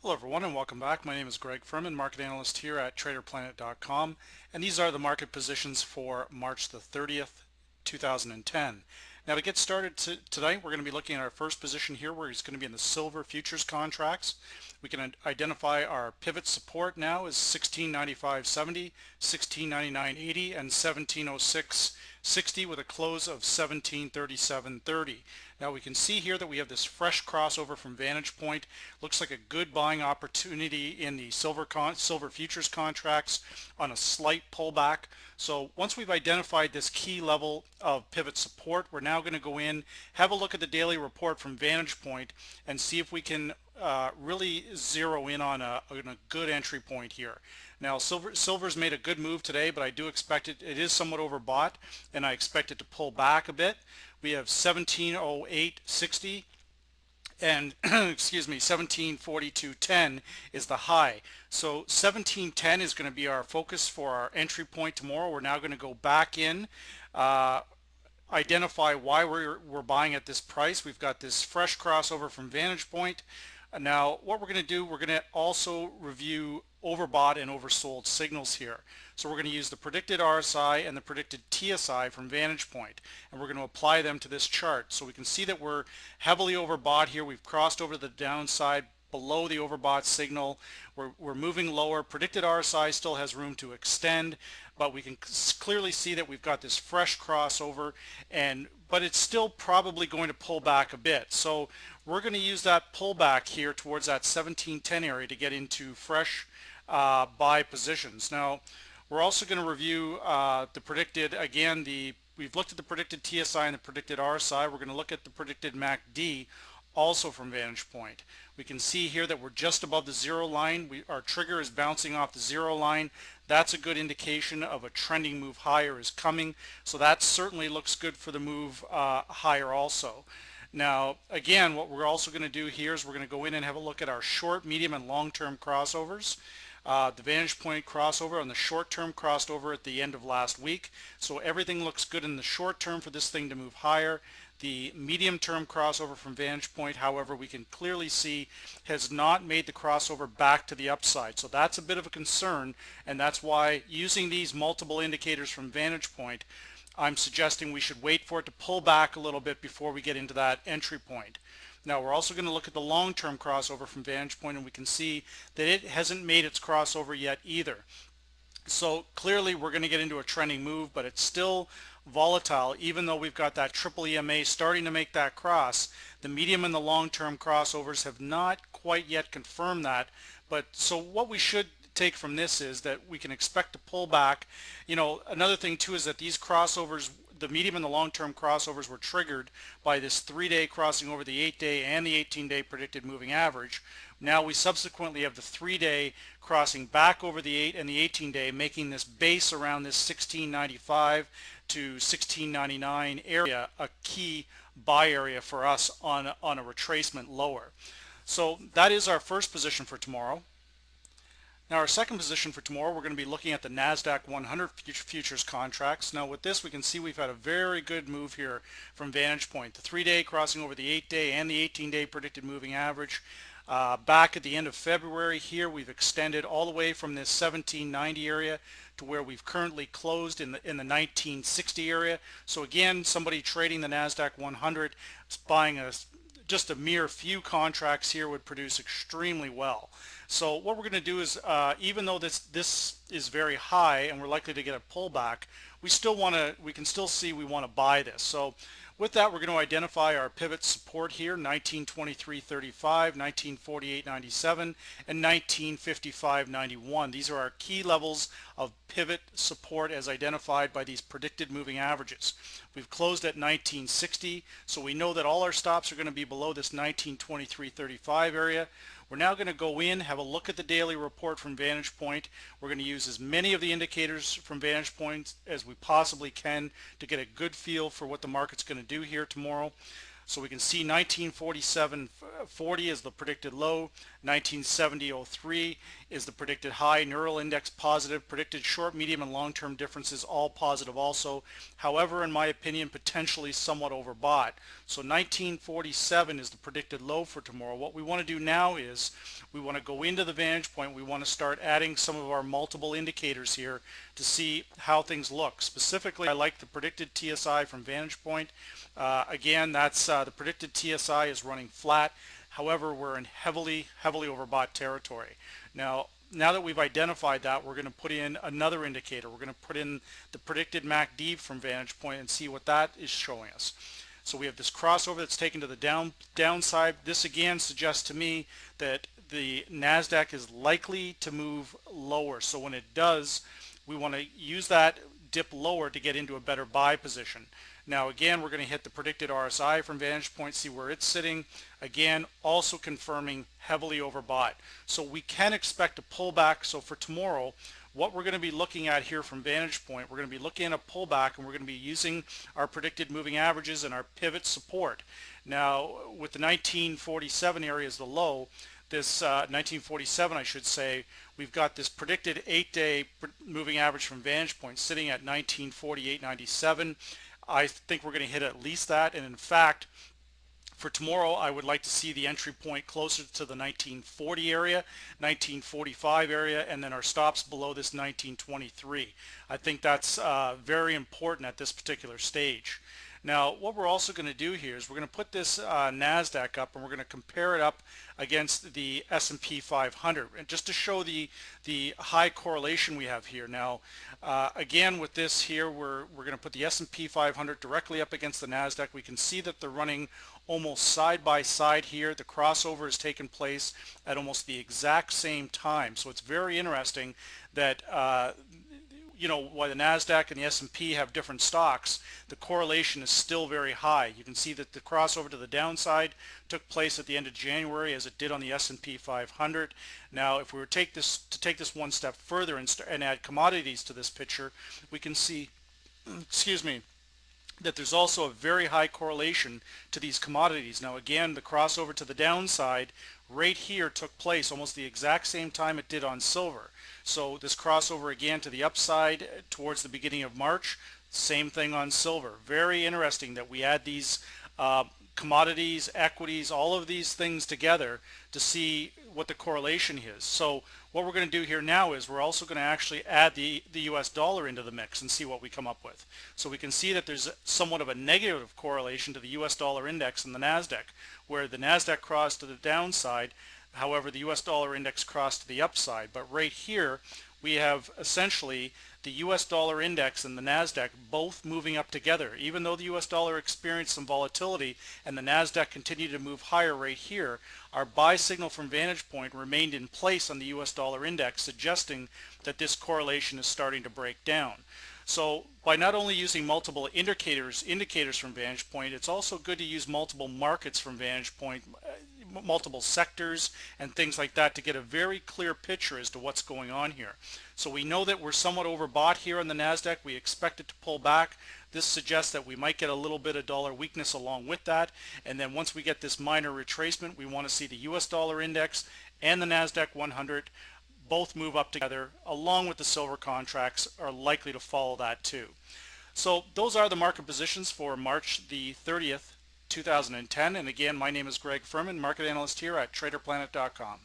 Hello everyone and welcome back. My name is Greg Firman, market analyst here at TraderPlanet.com, and these are the market positions for March the 30th, 2010. Now to get started tonight, we're going to be looking at our first position here where it's going to be in the silver futures contracts. We can identify our pivot support now is 1695.70, 1699.80, and 1706.60 with a close of 1737.30. Now we can see here that we have this fresh crossover from Vantage Point. Looks like a good buying opportunity in the silver futures contracts on a slight pullback. So once we've identified this key level of pivot support, we're now going to go in, have a look at the daily report from Vantage Point, and see if we can really zero in on a good entry point here. Now silver's made a good move today, but I do expect it is somewhat overbought, and I expect it to pull back a bit. We have 1708.60 and excuse me, 1742.10 is the high. So 1710 is going to be our focus for our entry point tomorrow. We're now going to go back in, identify why we're buying at this price. We've got this fresh crossover from Vantage Point. Now what we're going to do, we're going to also review overbought and oversold signals here. So we're going to use the predicted RSI and the predicted TSI from Vantage Point, and we're going to apply them to this chart. So we can see that we're heavily overbought here. We've crossed over the downside below the overbought signal. We're moving lower. Predicted RSI still has room to extend, but we can clearly see that we've got this fresh crossover, but it's still probably going to pull back a bit. So we're going to use that pullback here towards that 1710 area to get into fresh buy positions. Now we're also going to review the predicted, again, we've looked at the predicted TSI and the predicted RSI. We're going to look at the predicted MACD also from Vantage Point. We can see here that we're just above the zero line. Our trigger is bouncing off the zero line. That's a good indication of a trending move higher is coming. So that certainly looks good for the move higher also. Now again, what we're also going to do here is we're going to go in and have a look at our short, medium, and long-term crossovers. The Vantage Point crossover on the short term crossed over at the end of last week, so everything looks good in the short term for this thing to move higher. The medium term crossover from Vantage Point, however, we can clearly see has not made the crossover back to the upside, so that's a bit of a concern, and that's why using these multiple indicators from Vantage Point, I'm suggesting we should wait for it to pull back a little bit before we get into that entry point. Now we're also going to look at the long-term crossover from Vantage Point, and we can see that it hasn't made its crossover yet either. So clearly we're going to get into a trending move, but it's still volatile. Even though we've got that triple EMA starting to make that cross, the medium and the long-term crossovers have not quite yet confirmed that. But so what we should take from this is that we can expect to pull back. You know, another thing too is that these crossovers, the medium and the long-term crossovers, were triggered by this 3-day crossing over the 8-day and the 18-day predicted moving average. Now we subsequently have the 3-day crossing back over the 8 and the 18-day, making this base around this 1695 to 1699 area a key buy area for us on a retracement lower. So that is our first position for tomorrow. Now our second position for tomorrow, we're going to be looking at the NASDAQ-100 futures contracts. Now with this, we can see we've had a very good move here from Vantage Point. The 3-day crossing over the 8-day and the 18-day predicted moving average. Back at the end of February here, we've extended all the way from this 1790 area to where we've currently closed in the 1960 area. So again, somebody trading the NASDAQ-100 is buying just a mere few contracts here would produce extremely well. So what we're going to do is, even though this is very high and we're likely to get a pullback, we can still see we want to buy this. So with that, we're going to identify our pivot support here: 1923.35, 1948.97, and 1955.91. These are our key levels of pivot support as identified by these predicted moving averages. We've closed at 1960, so we know that all our stops are going to be below this 1923.35 area. We're now going to go in, have a look at the daily report from Vantage Point. We're going to use as many of the indicators from Vantage Point as we possibly can to get a good feel for what the market's going to do here tomorrow. So we can see 1947.40 is the predicted low, 1970.03 is the predicted high, neural index positive, predicted short, medium, and long-term differences all positive also. However, in my opinion, potentially somewhat overbought. So 1947 is the predicted low for tomorrow. What we want to do now is we want to go into the vantage point. We want to start adding some of our multiple indicators here to see how things look. Specifically, I like the predicted TSI from vantage point. Again, that's the predicted TSI is running flat. However, we're in heavily overbought territory. Now that we've identified that, we're going to put in another indicator. We're going to put in the predicted MACD from vantage point and see what that is showing us. So we have this crossover that's taken to the downside. This again suggests to me that the NASDAQ is likely to move lower. So when it does, we want to use that dip lower to get into a better buy position. Now again, we're going to hit the predicted RSI from vantage point, see where it's sitting. Again, also confirming heavily overbought. So we can expect a pullback. So for tomorrow, what we're going to be looking at here from vantage point, we're going to be looking at a pullback, and we're going to be using our predicted moving averages and our pivot support. Now with the 1947 area as the low, this 1947 I should say, we've got this predicted 8-day moving average from vantage point sitting at 1948.97. I think we're going to hit at least that, and in fact for tomorrow I would like to see the entry point closer to the 1940 area, 1945 area, and then our stops below this 1923. I think that's very important at this particular stage. Now what we're also going to do here is we're going to put this NASDAQ up, and we're going to compare it up against the S&P 500, and just to show the high correlation we have here. Now again with this here, we're going to put the S&P 500 directly up against the NASDAQ. We can see that they're running almost side by side here. The crossover has taken place at almost the exact same time. So it's very interesting that you know, while the NASDAQ and the S&P have different stocks, the correlation is still very high. You can see that the crossover to the downside took place at the end of January, as it did on the S&P 500. Now if we were to take this one step further and add commodities to this picture, we can see excuse me, that there's also a very high correlation to these commodities. Now again, the crossover to the downside right here took place almost the exact same time it did on silver. So this crossover again to the upside towards the beginning of March, same thing on silver. Very interesting that we add these commodities, equities, all of these things together to see what the correlation is. So what we're going to do here now is we're also going to actually add the US dollar into the mix and see what we come up with. So we can see that there's somewhat of a negative correlation to the US dollar index and the NASDAQ, where the NASDAQ crossed to the downside. However, the US dollar index crossed to the upside. But right here we have essentially the US dollar index and the NASDAQ both moving up together. Even though the US dollar experienced some volatility and the NASDAQ continued to move higher right here, our buy signal from vantage point remained in place on the US dollar index, suggesting that this correlation is starting to break down. So by not only using multiple indicators from vantage point, it's also good to use multiple markets from vantage point, multiple sectors and things like that, to get a very clear picture as to what's going on here. So we know that we're somewhat overbought here on the NASDAQ. We expect it to pull back. This suggests that we might get a little bit of dollar weakness along with that, and then once we get this minor retracement, we want to see the US dollar index and the NASDAQ-100 both move up together, along with the silver contracts are likely to follow that too. So those are the market positions for March the 30th 2010, and again, my name is Greg Firman, market analyst here at TraderPlanet.com.